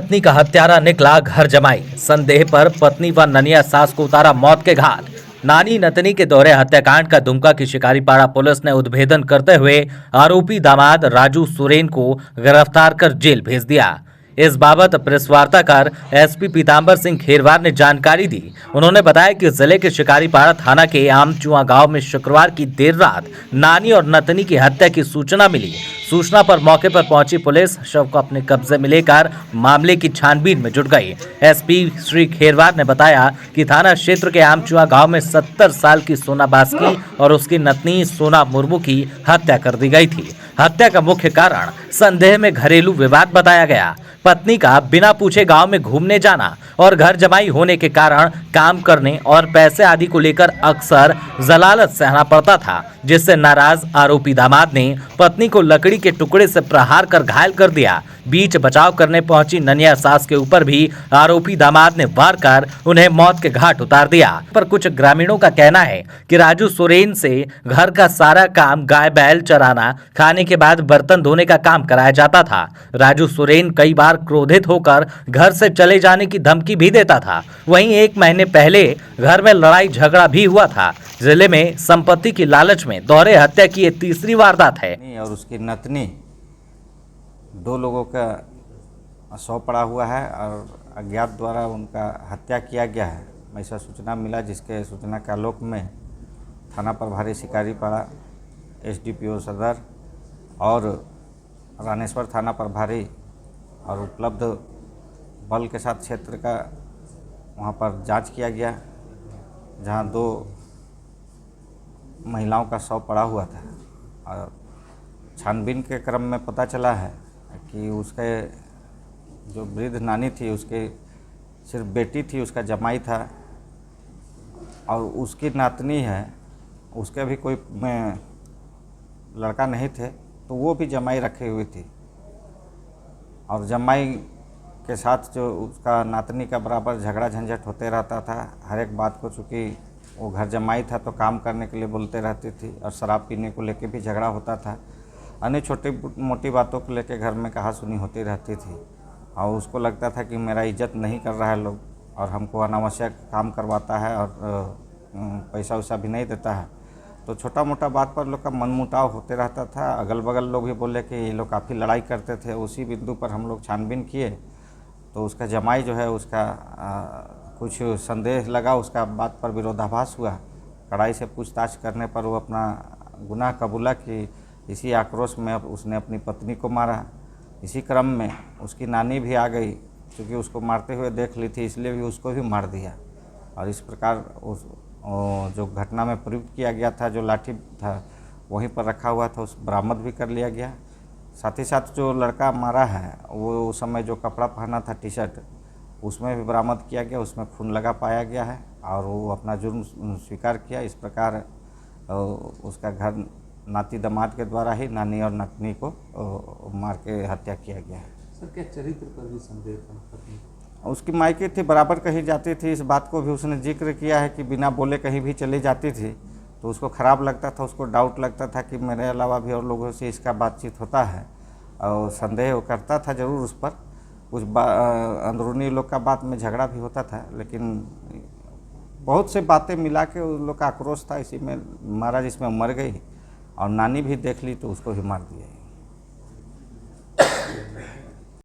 पत्नी का हत्यारा निकला घर जमाई। संदेह पर पत्नी व ननिया सास को उतारा मौत के घाट। नानी नतनी के दौरे हत्याकांड का दुमका की शिकारीपाड़ा पुलिस ने उद्भेदन करते हुए आरोपी दामाद राजू सोरेन को गिरफ्तार कर जेल भेज दिया। इस बाबत प्रेस वार्ता कर एसपी पीतांबर सिंह खेरवार ने जानकारी दी। उन्होंने बताया कि जिले के शिकारीपाड़ा थाना के आमचुआ गांव में शुक्रवार की देर रात नानी और नतनी की हत्या की सूचना मिली। सूचना पर मौके पर पहुंची पुलिस शव को अपने कब्जे में लेकर मामले की छानबीन में जुट गई। एसपी श्री खेरवार ने बताया कि थाना क्षेत्र के आमचुआ गांव में 70 साल की सोना बास्की और उसकी नतनी सोना मुर्मू की हत्या कर दी गई थी। हत्या का मुख्य कारण संदेह में घरेलू विवाद बताया गया। पत्नी का बिना पूछे गांव में घूमने जाना और घर जमाई होने के कारण काम करने और पैसे आदि को लेकर अक्सर जलालत सहना पड़ता था, जिससे नाराज आरोपी दामाद ने पत्नी को लकड़ी के टुकड़े से प्रहार कर घायल कर दिया। बीच बचाव करने पहुंची ननिया सास के ऊपर भी आरोपी दामाद ने वार कर उन्हें मौत के घाट उतार दिया। पर कुछ ग्रामीणों का कहना है कि राजू सोरेन से घर का सारा काम गाय बैल चराना, खाने के बाद बर्तन धोने का काम कराया जाता था। राजू सोरेन कई बार क्रोधित होकर घर से चले जाने की धमकी भी देता था। वहीं 1 महीने पहले घर में लड़ाई झगड़ा भी हुआ था। जिले में संपत्ति की लालच में दोहरे हत्या की ये तीसरी वारदात है। और उसकी नतनी 2 लोगों का शव पड़ा हुआ है और अज्ञात द्वारा उनका हत्या किया गया है। ऐसा सूचना मिला, जिसके सूचना के आलोक में थाना प्रभारी शिकारीपाड़ा, एसडीपीओ सदर और रानेश्वर थाना प्रभारी और उपलब्ध बल के साथ क्षेत्र का वहां पर जांच किया गया, जहां 2 महिलाओं का शव पड़ा हुआ था। और छानबीन के क्रम में पता चला है कि उसके जो वृद्ध नानी थी, उसके सिर्फ बेटी थी, उसका जमाई था, और उसकी नातनी है, उसके भी कोई लड़का नहीं थे, तो वो भी जमाई रखी हुई थी। और जमाई के साथ जो उसका नातनी का बराबर झगड़ा झंझट होते रहता था हर एक बात को, चूँकि वो घर जमाई था तो काम करने के लिए बोलते रहती थी, और शराब पीने को लेके भी झगड़ा होता था। अन्य छोटी मोटी बातों को लेके घर में कहा सुनी होती रहती थी, और उसको लगता था कि मेरा इज्जत नहीं कर रहा है लोग, और हमको अनावश्यक काम करवाता है और पैसा वैसा भी नहीं देता है। तो छोटा मोटा बात पर लोग का मनमुटाव होते रहता था। अगल बगल लोग भी बोले कि ये लोग काफ़ी लड़ाई करते थे। उसी बिंदु पर हम लोग छानबीन किए तो उसका जमाई जो है, उसका कुछ संदेह लगा, उसका बात पर विरोधाभास हुआ। कड़ाई से पूछताछ करने पर वो अपना गुनाह कबूला कि इसी आक्रोश में उसने अपनी पत्नी को मारा। इसी क्रम में उसकी नानी भी आ गई, क्योंकि उसको मारते हुए देख ली थी, इसलिए भी उसको भी मार दिया। और इस प्रकार उस जो घटना में प्रयुक्त किया गया था, जो लाठी था वहीं पर रखा हुआ था, उस बरामद भी कर लिया गया। साथ ही साथ जो लड़का मारा है, वो उस समय जो कपड़ा पहना था, टी शर्ट, उसमें भी बरामद किया गया। उसमें खून लगा पाया गया है और वो अपना जुर्म स्वीकार किया। इस प्रकार उसका घर नाती दामाद के द्वारा ही नानी और नतनी को मार के हत्या किया गया है। सर, क्या चरित्र पर भी संदेह था पत्नी? उसकी मायके थी, बराबर कहीं जाती थी। इस बात को भी उसने जिक्र किया है कि बिना बोले कहीं भी चली जाती थी, तो उसको ख़राब लगता था, उसको डाउट लगता था कि मेरे अलावा भी और लोगों से इसका बातचीत होता है, और संदेह वो करता था ज़रूर उस पर। कुछ अंदरूनी लोग का बात में झगड़ा भी होता था, लेकिन बहुत से बातें मिला के उन लोग का आक्रोश था, इसी में मारा, जिसमें मर गई। और नानी भी देख ली तो उसको भी मार दिया।